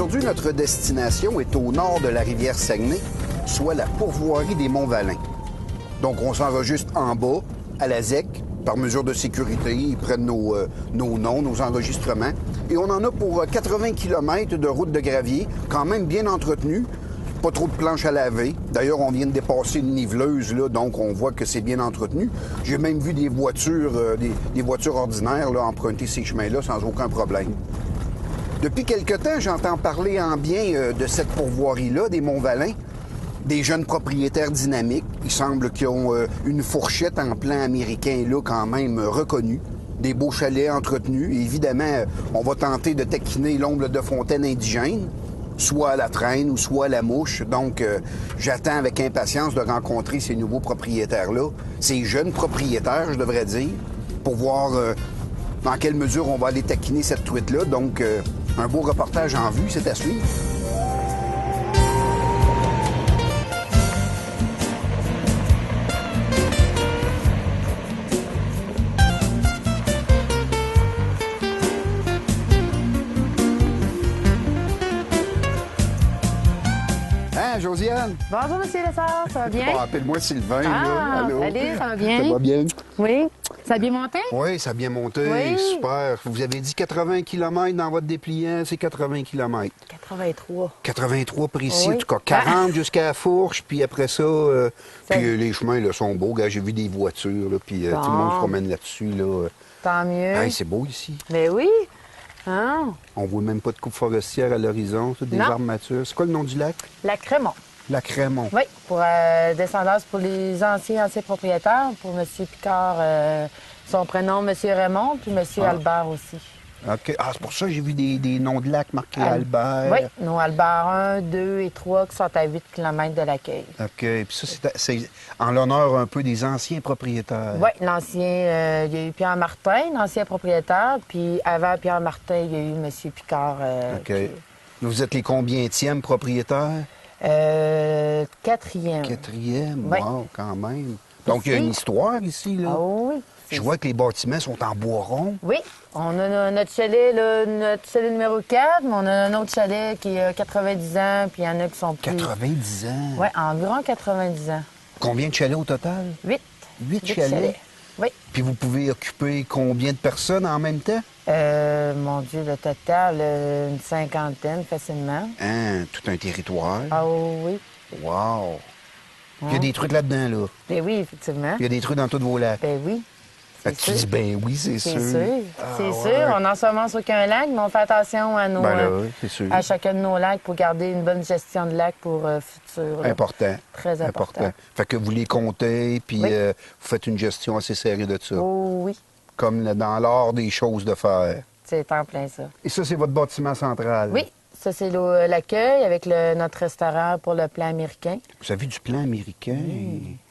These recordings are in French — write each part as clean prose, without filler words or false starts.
Aujourd'hui, notre destination est au nord de la rivière Saguenay, soit la pourvoirie des Monts-Valin. Donc, on s'enregistre en bas, à la ZEC, par mesure de sécurité. Ils prennent nos noms, nos enregistrements. Et on en a pour 80 km de route de gravier, quand même bien entretenue. Pas trop de planches à laver. D'ailleurs, on vient de dépasser une niveleuse, là, donc on voit que c'est bien entretenu. J'ai même vu des voitures, des voitures ordinaires là, emprunter ces chemins-là sans aucun problème. Depuis quelque temps, j'entends parler en bien de cette pourvoirie-là, des Monts-Valin, des jeunes propriétaires dynamiques. Il semble qu'ils ont une fourchette en plan américain, là, quand même reconnue. Des beaux chalets entretenus. Et évidemment, on va tenter de taquiner l'ombre de fontaine indigène, soit à la traîne ou soit à la mouche. Donc, j'attends avec impatience de rencontrer ces nouveaux propriétaires-là, ces jeunes propriétaires, je devrais dire, pour voir dans quelle mesure on va aller taquiner cette truite-là. Donc, un beau reportage en vue, c'est à suivre. Josiane. Bonjour, M. Lessard, ça va bien? Bon, appelle-moi Sylvain. Là. Allô? Salut, ça va bien? Ça va bien? Oui. Ça a bien monté? Oui, ça a bien monté. Oui. Super. Vous avez dit 80 km dans votre dépliant, c'est 80 km. 83. 83 précis, Oui. en tout cas 40 jusqu'à la fourche, puis après ça, puis les chemins là, sont beaux. J'ai vu des voitures, là, puis tout le monde se promène là-dessus. Là. Tant mieux. Hey, c'est beau ici. Mais oui. Hein? On voit même pas de coupe forestière à l'horizon, des Non. arbres matures. C'est quoi le nom du lac? Lac Crémont. Lac Crémont. Oui, pour descendance pour les anciens propriétaires, pour M. Picard, son prénom, M. Raymond, puis M. Albert aussi. OK. Ah, c'est pour ça que j'ai vu des noms de lacs marqués Albert. Oui, nos Albert 1, 2 et 3 qui sont à 8 km de l'accueil. OK. Puis ça, c'est en l'honneur un peu des anciens propriétaires. Oui, l'ancien, il y a eu Pierre Martin, l'ancien propriétaire, puis avant Pierre Martin, il y a eu M. Picard. OK. Vous êtes les combientièmes propriétaires? Quatrième. Quatrième? Oui. Wow, quand même. Donc, il y a une histoire ici, là. Oh oui. Je vois que les bâtiments sont en bois rond. Oui, on a notre chalet, là, notre chalet numéro 4, mais on a un autre chalet qui a 90 ans, puis il y en a qui sont plus... 90 ans? Oui, environ 90 ans. Combien de chalets au total? 8. 8 chalets? Oui. Puis vous pouvez occuper combien de personnes en même temps? Mon Dieu, le total, une cinquantaine facilement. Hein, tout un territoire. Ah oui. Wow! Il y a des trucs là-dedans, là. Ben oui, effectivement. Il y a des trucs dans tous vos lacs. Ben oui. Fait que tu dis, ben oui, c'est sûr. C'est sûr. Ah, C'est ouais. sûr. On n'ensemence aucun lac, mais on fait attention à nos, Ben là, oui, c'est sûr. à chacun de nos lacs pour garder une bonne gestion de lac pour futur. Là. Important. Très important. Fait que vous les comptez, puis Oui. vous faites une gestion assez sérieuse de ça. Oh oui, Comme dans l'art des choses de faire. c'est en plein ça. Et ça, c'est votre bâtiment central. Oui, ça c'est l'accueil avec notre restaurant pour le plan américain. Vous avez du plan américain?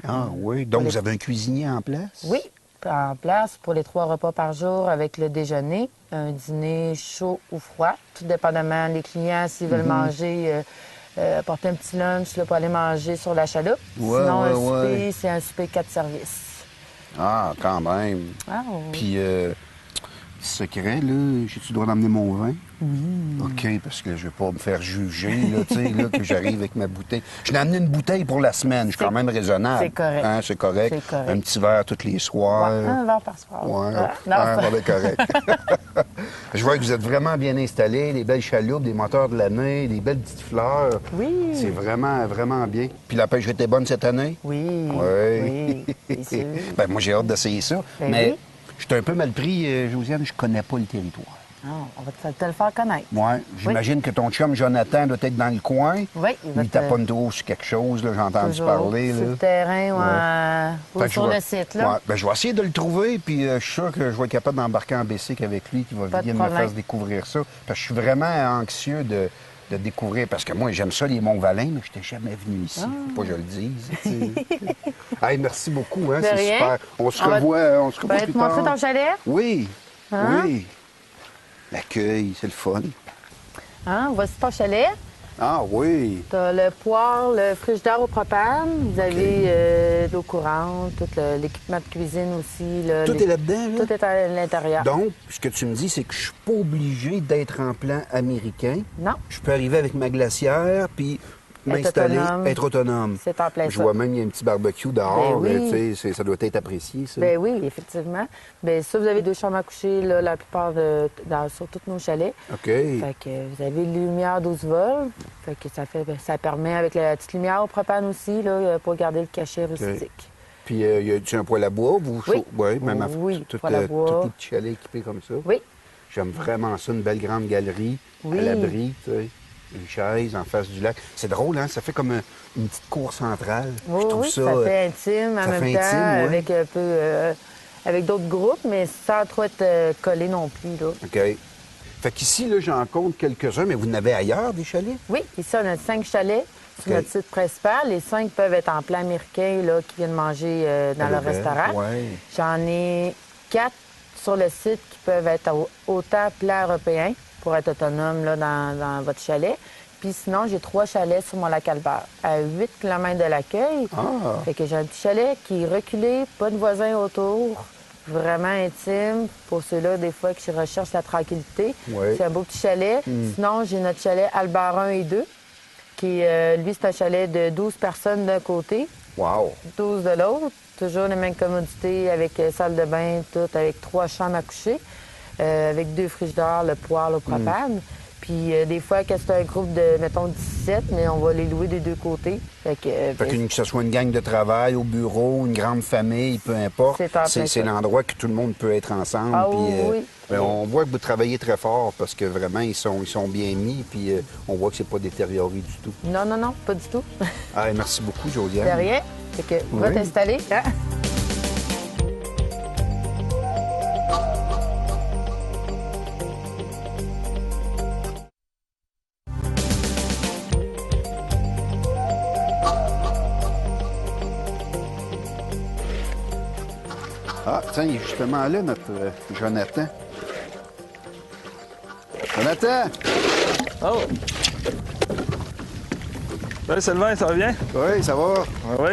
Ah oui. Donc, vous avez un cuisinier en place? Oui, en place pour les 3 repas par jour avec le déjeuner, un dîner chaud ou froid, tout dépendamment des clients s'ils veulent manger, apporter un petit lunch là, pour aller manger sur la chaloupe. Ouais, Sinon, ouais, un souper, ouais. c'est un souper 4 services. Ah, quand même. Ah, oui. Puis, secret, là, j'ai-tu le droit d'emmener mon vin? Oui. OK, parce que je vais pas me faire juger, là, tu sais, là, que j'arrive avec ma bouteille. Je n'ai amené une bouteille pour la semaine, je suis quand même raisonnable. C'est correct. Hein, c'est correct. C'est correct. Un petit verre tous les soirs. Ouais, un verre par soir. Ouais, Ah, non, on est correct. Je vois que vous êtes vraiment bien installés, des belles chaloupes, des moteurs de l'année, des belles petites fleurs. Oui. C'est vraiment, vraiment bien. Puis la pêche était bonne cette année? Oui. Oui. Oui, c'est sûr. Ben, moi, j'ai hâte d'essayer ça. Ben mais oui. je suis un peu mal pris, Josiane, je connais pas le territoire. Non, on va te le faire connaître. Ouais, j'imagine que ton chum Jonathan doit être dans le coin. Oui, il va Il te- taponne trop sur quelque chose, là, j'ai entendu Toujours parler. sur Là. le terrain ou Fait que sur je vais- le site. Là. Ouais, ben, je vais essayer de le trouver, puis je suis sûr que je vais être capable d'embarquer en bicycle avec lui, qui va Pas de venir me problème. faire découvrir ça. Parce que je suis vraiment anxieux de découvrir, parce que moi, j'aime ça, les Monts-Valin, mais je n'étais jamais venu ici. Faut pas que je le dise. tu sais. Hey, merci beaucoup, hein, De c'est rien. super. On se On va- revoit, Je vais plus te montrer tard. ton chalet. Oui, Hein? oui. L'accueil, c'est le fun. Hein? Voici ton chalet. Ah oui. Tu as le poêle, le frigidaire au propane. Vous avez de l'eau courante, tout l'équipement de cuisine aussi. Là, Tout est là-dedans, là? Tout est à l'intérieur. Donc, ce que tu me dis, c'est que je suis pas obligé d'être en plan américain. Non. Je peux arriver avec ma glacière, puis m'installer, être autonome. C'est en plein Je ça. vois même, il y a un petit barbecue dehors. Ben oui. Tu sais, ça doit être apprécié, ça. Ben oui, effectivement. Ben ça, vous avez 2 chambres à coucher, là, la plupart sur tous nos chalets. OK. Fait que vous avez une lumière 12 volts. Fait que ça permet, avec la petite lumière au propane aussi, là, pour garder le cachet rustique. Puis, y a-tu un poêle à bois? Vous Oui. Oui, même Oui, tout poêle à bois. les petits chalets équipés comme ça. Oui. J'aime vraiment ça, une belle grande galerie Oui. à l'abri, tu sais. Une chaise en face du lac. C'est drôle, hein? Ça fait comme une petite cour centrale. Oui, Je trouve oui, ça... ça fait intime en ça même fait temps, intime, ouais. avec un peu... avec d'autres groupes, mais sans trop être collé non plus, là. OK. Fait qu'ici, là, j'en compte quelques-uns, mais vous n'avez ailleurs des chalets? Oui, ici, on a 5 chalets sur OK. notre site principal. Les 5 peuvent être en plan américain, là, qui viennent manger dans À leur l'auberge, restaurant. ouais. J'en ai 4 sur le site qui peuvent être autant plan européen pour être autonome là, dans votre chalet. Puis sinon, j'ai 3 chalets sur mon lac Albert, à 8 km de l'accueil. Ah! Fait que j'ai un petit chalet qui est reculé, pas de voisins autour, vraiment intime pour ceux-là, des fois, qui recherchent la tranquillité. Ouais. C'est un beau petit chalet. Sinon, j'ai notre chalet Albert 1 et 2, qui, lui, c'est un chalet de 12 personnes d'un côté, Wow! 12 de l'autre. Toujours les mêmes commodités avec salle de bain, tout, avec 3 chambres à coucher, avec 2 frigidaires, le poêle au propane. Puis des fois, quand c'est un groupe de, mettons, 17, mais on va les louer des 2 côtés. Fait Que ce soit une gang de travail, au bureau, une grande famille, peu importe, C'est en plein c'est ça. l'endroit que tout le monde peut être ensemble. Ah puis, oui. ben, on voit que vous travaillez très fort parce que vraiment, ils sont bien mis, puis on voit que c'est pas détérioré du tout. Non, non, non, pas du tout. Ah, merci beaucoup, Josiane. De rien. Fait que va Oui. t'installer. Hein? Ah, tiens, il est justement là, notre Jonathan. Jonathan! Oh! Salut Sylvain, ça va bien? Oui, ça va? Oui,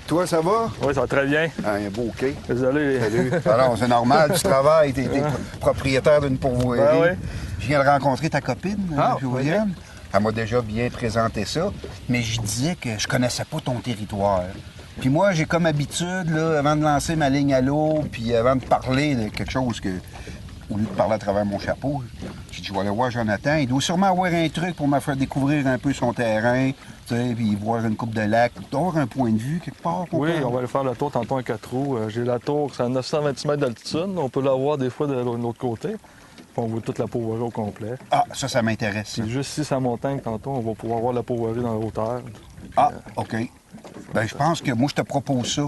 Toi, ça va? oui, ça va très bien. Ah, un beau quai. Désolé. Salut. Alors, c'est normal, tu travailles, t'es propriétaire d'une pourvoirie. Ben oui. Je viens de rencontrer ta copine, Josiane. ok. Elle m'a déjà bien présenté ça, mais je disais que je connaissais pas ton territoire. Puis moi, j'ai comme habitude, là, avant de lancer ma ligne à l'eau, puis avant de parler de quelque chose que, au lieu de parler à travers mon chapeau, j'ai dit, je vais aller voir Jonathan. Il doit sûrement avoir un truc pour me faire découvrir un peu son terrain, tu sais, puis voir une coupe de lac, avoir un point de vue quelque part. Oui, on va aller faire le tour tantôt en 4 roues. J'ai la tour, c'est à 926 mètres d'altitude. On peut la voir des fois de l'autre côté. Puis on voit toute la pourvoirie au complet. Ah, ça m'intéresse. ça. Puis juste ici, sa montagne, tantôt, on va pouvoir voir la pourvoirie dans la hauteur. Ah, OK. Ben je pense que moi, je te propose ça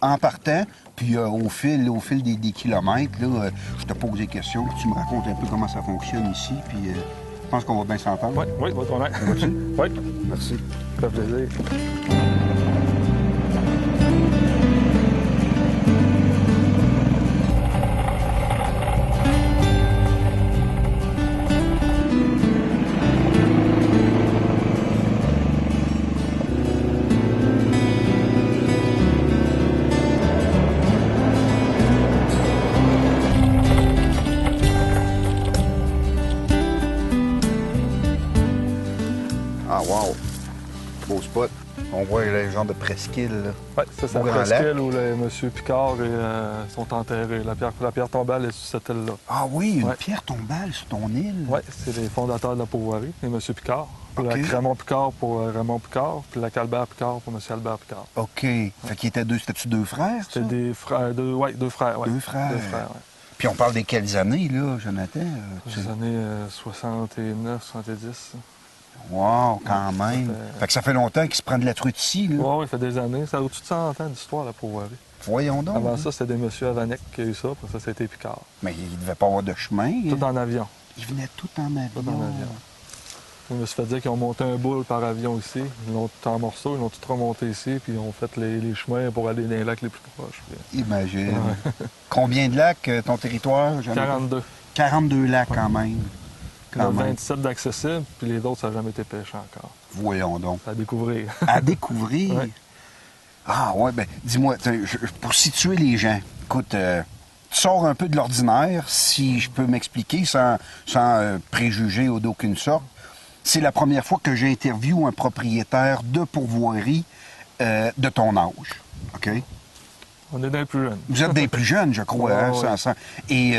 en partant, puis au fil des kilomètres, là, je te pose des questions, puis tu me racontes un peu comment ça fonctionne ici, puis je pense qu'on va bien s'entendre. Oui, oui, votre honneur. Va-tu? Oui, Merci. ça fait plaisir. Ah, wow. Beau spot. On voit le genre de presqu'île, là. Oui, ça, c'est Au la Grand Lac. presqu'île où le monsieur Picard sont enterrés. La pierre tombale est sur cette île-là. Ah oui, une Ouais. pierre tombale sur ton île. Oui, c'est les fondateurs de la pourvoirie, les monsieur Picard. OK. La Raymond Picard pour Raymond Picard, puis la Albert Picard pour monsieur Albert Picard. OK. Fait qu'il était c'était-tu 2 frères, ça? C'était des frères, deux frères, ouais. 2 frères. 2 frères, oui. Puis on parle de quelles années, là, Jonathan? Les années 69, 70. Wow, quand même. Fait que ça fait longtemps qu'il se prend de la truite ici, là. Oui, ça fait des années. Ça a au-dessus de 100 ans d'histoire, la pourvoirie. Voyons donc. Avant hein. ça, c'était des monsieur Avanec qui a eu ça, puis ça, c'était Picard. Mais il devait pas avoir de chemin. Tout hein. en avion. Il venait tout en avion. Tout en avion. Je me suis fait dire qu'ils ont monté un boule par avion ici. Ils l'ont tout en morceaux, ils l'ont tout remonté ici, puis ils ont fait les chemins pour aller dans les lacs les plus proches. Puis, Imagine. Combien de lacs, ton territoire, Jonathan? 42. 42 lacs, quand même. Il y en a Quand même. 27 d'accessibles, puis les autres, ça n'a jamais été pêché encore. Voyons donc. À découvrir. À découvrir? Ouais. Ah ouais, ben dis-moi, pour situer les gens, écoute, tu sors un peu de l'ordinaire, si je peux m'expliquer, sans préjuger ou d'aucune sorte. C'est la première fois que j'interviewe un propriétaire de pourvoirie de ton âge, OK? On est dans les plus jeunes. Vous êtes des plus jeunes, je crois. Ouais, Hein, ouais. Et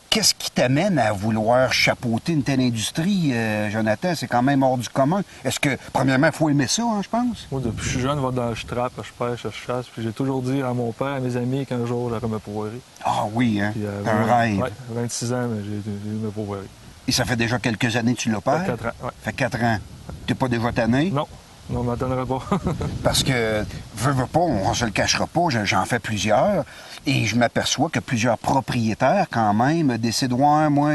qu'est-ce qui t'amène à vouloir chapeauter une telle industrie, Jonathan? C'est quand même hors du commun. Est-ce que, premièrement, il faut aimer ça, hein, je pense? Moi, depuis que je suis jeune, je trappe, je pêche, je chasse. Puis j'ai toujours dit à mon père, à mes amis, qu'un jour, j'aurais ma pourvoirie. Ah oui, hein? Puis, Un rêve. Ouais, 26 ans, mais j'ai eu ma pourvoirie. Et ça fait déjà quelques années que tu l'opères? Ça fait 4 ans, ouais. Ça fait 4 ans. T'es pas déjà tanné? Non, on ne m'attendrait pas. Parce que, veux pas, on se le cachera pas, j'en fais plusieurs, et je m'aperçois que plusieurs propriétaires, quand même, décident, ouais, moi,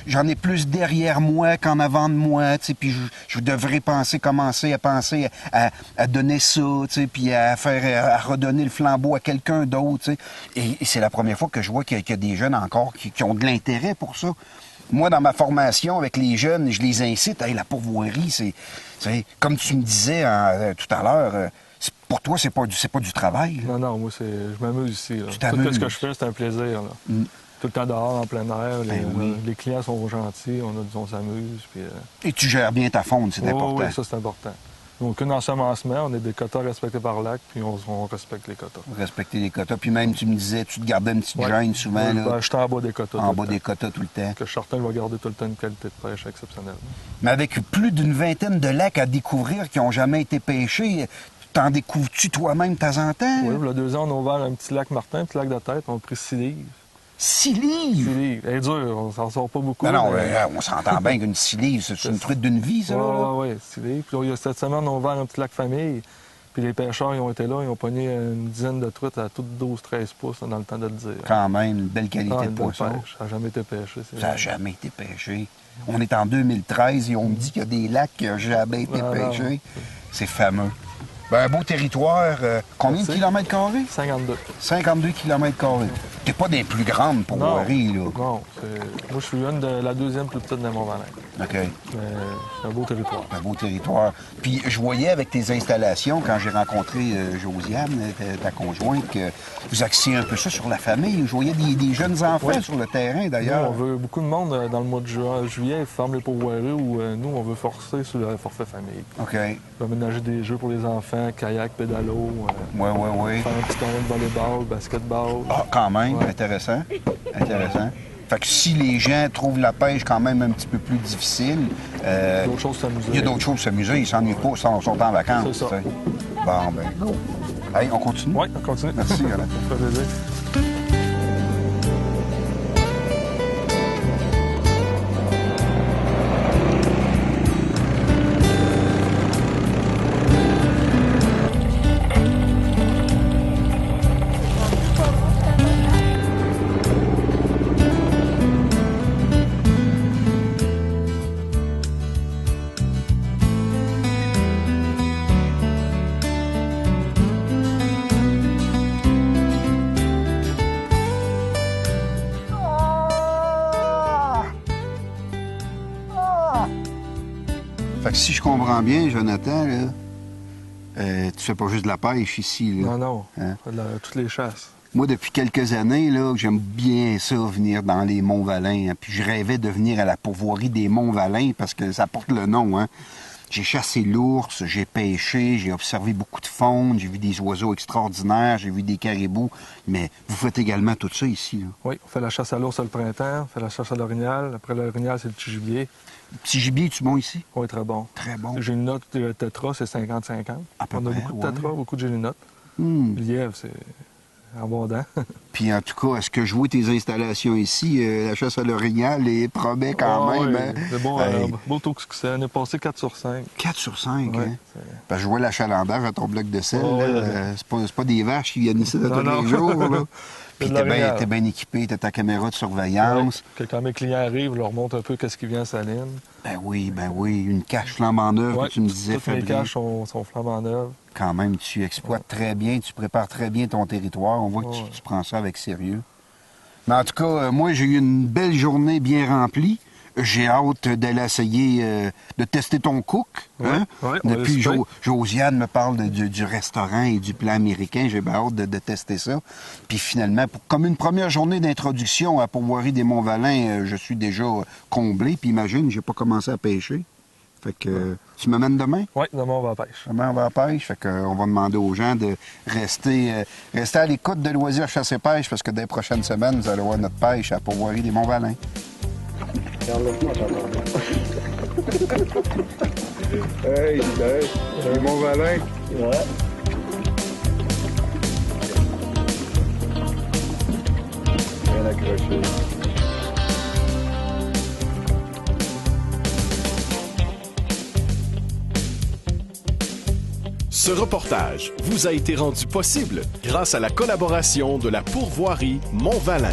j'en ai plus derrière moi qu'en avant de moi, tu sais, puis je devrais commencer à donner ça, tu sais, puis à redonner le flambeau à quelqu'un d'autre, tu sais. Et c'est la première fois que je vois qu'il y a des jeunes encore qui ont de l'intérêt pour ça. Moi, dans ma formation avec les jeunes, je les incite. Hey, la pourvoirie, c'est comme tu me disais tout à l'heure, pour toi, c'est pas du travail. Là. Non, moi, je m'amuse ici. Là. Tu Tout t'amuses. ce que je fais, c'est un plaisir. Là. Mm. Tout le temps dehors, en plein air. Ben oui. Les clients sont gentils, on s'amuse. Puis, Et tu gères bien ta faune, c'est important. Oui, ça, c'est important. Aucun ensemencement, on est des quotas respectés par l'acte, puis on respecte les quotas. Respecter les quotas. Puis même, tu me disais, tu te gardais une petite gêne souvent. Oui, Là, je suis en bas des quotas. en bas des quotas tout le temps. Que certains vont garder tout le temps une qualité de pêche exceptionnelle. Mais avec plus d'une vingtaine de lacs à découvrir qui n'ont jamais été pêchés, t'en découvres-tu toi-même de temps en temps? Oui, il y a 2 ans, on a ouvert un petit lac Martin, un petit lac de tête, on a pris 6 livres. 6 livres? 6 livres. Elle est dure, on s'en sort pas beaucoup. Non, mais- on s'entend bien qu'une 6 livres, c'est une truite d'une vie, ça. là. Oui, 6 livres. Puis là, cette semaine, on a ouvert un petit lac famille. Puis les pêcheurs, ils ont été là, ils ont pogné une dizaine de truites à toutes 12-13 pouces là, dans le temps de le dire. Quand même, une belle qualité Ah, de une belle poisson. pêche. Ça n'a jamais été pêché. Ça n'a jamais été pêché. On est en 2013 et on me dit qu'il y a des lacs qui n'ont jamais été Ah, non. pêchés. C'est fameux. Ben, un beau territoire. Combien de Merci. kilomètres carrés? 52. 52 kilomètres carrés. T'es pas des plus grandes pourvoiries, là. Non, moi, je suis une de la deuxième plus petite de Mont-Valin. OK. Mais c'est un beau territoire. Un beau territoire. Puis je voyais avec tes installations, quand j'ai rencontré Josiane, ta conjointe, que vous axiez un peu ça sur la famille. Je voyais des jeunes enfants Oui. sur le terrain, Nous, d'ailleurs. on veut beaucoup de monde dans le mois de juillet, ils ferment les pourvoiries où nous, on veut forcer sur le forfait famille. OK. On va aménager des jeux pour les enfants, kayak, pédalo, Oui. faire un petit tournoi de volleyball, basketball. Ah, quand même, Ouais. intéressant. Intéressant. Fait que si les gens trouvent la pêche quand même un petit peu plus difficile, D'autres choses s'amuser. il y a d'autres choses à s'amuser, ils s'ennuient pas, ils sont en vacances. C'est ça. tu sais. Bon, ben, go. Hey, on continue? Oui, on continue. Merci, Jonathan. Ça fait plaisir. Fait que si je comprends bien, Jonathan, là, tu fais pas juste de la pêche ici, là. Non, Hein? toutes les chasses. Moi, depuis quelques années, là, j'aime bien ça, venir dans les Monts-Valin. Hein. Puis je rêvais de venir à la pourvoirie des Monts-Valin parce que ça porte le nom, hein. J'ai chassé l'ours, j'ai pêché, j'ai observé beaucoup de faune, j'ai vu des oiseaux extraordinaires, j'ai vu des caribous. Mais vous faites également tout ça ici, là. Oui, on fait la chasse à l'ours le printemps, on fait la chasse à l'orignal. Après l'orignal, c'est le petit gibier. Le petit gibier, tu bon ici? Oui, très bon. Très bon. Le gélinote, le tétra, c'est 50-50. À peu On a près, beaucoup de ouais. tétra, beaucoup de gélinotes. Hmm. Le lièvre, c'est abondant. Puis en tout cas, est-ce que je vois tes installations ici, la chasse à l'orignal les promet quand Ah, même, oui, hein? c'est bon, Hey, beau taux de succès. On est passé 4 sur 5. 4 sur 5, Ouais, hein? c'est- Parce que je vois l'achalandage à ton bloc de sel, Oh, là, ouais. c'est pas des vaches qui viennent ici de tous Non, les non. jours, là. Puis C'est de l'orignal. t'es bien équipé, t'as ta caméra de surveillance. Que quand mes clients arrivent, je leur montre un peu qu'est-ce qui vient à Saline. Ben oui, une cache flambant neuve Ouais, que tu me disais, toutes mes Fabien. caches sont flambant neuves. Quand même, tu exploites très bien, tu prépares très bien ton territoire. On voit que Ouais. tu prends ça avec sérieux. Mais en tout cas, moi, j'ai eu une belle journée bien remplie. j'ai hâte d'aller essayer de tester ton cook. Hein? Ouais, on Depuis, va Josiane me parle du restaurant et du plat américain. J'ai bien hâte de tester ça. Puis finalement, comme une première journée d'introduction à Pourvoirie des Monts-Valin, je suis déjà comblé. Puis imagine, j'ai pas commencé à pêcher. Fait que tu m'amènes demain? Oui, demain, on va à la pêche. Demain, on va à la pêche. Fait que, on va demander aux gens de rester à l'écoute de Loisirs Chasse et Pêche parce que dans les prochaines semaines, vous allez voir notre pêche à Pourvoirie des Monts-Valin. Hey, les Monts-Valin. Ouais. Bien accroché. Ce reportage vous a été rendu possible grâce à la collaboration de la Pourvoirie Mont-Valin.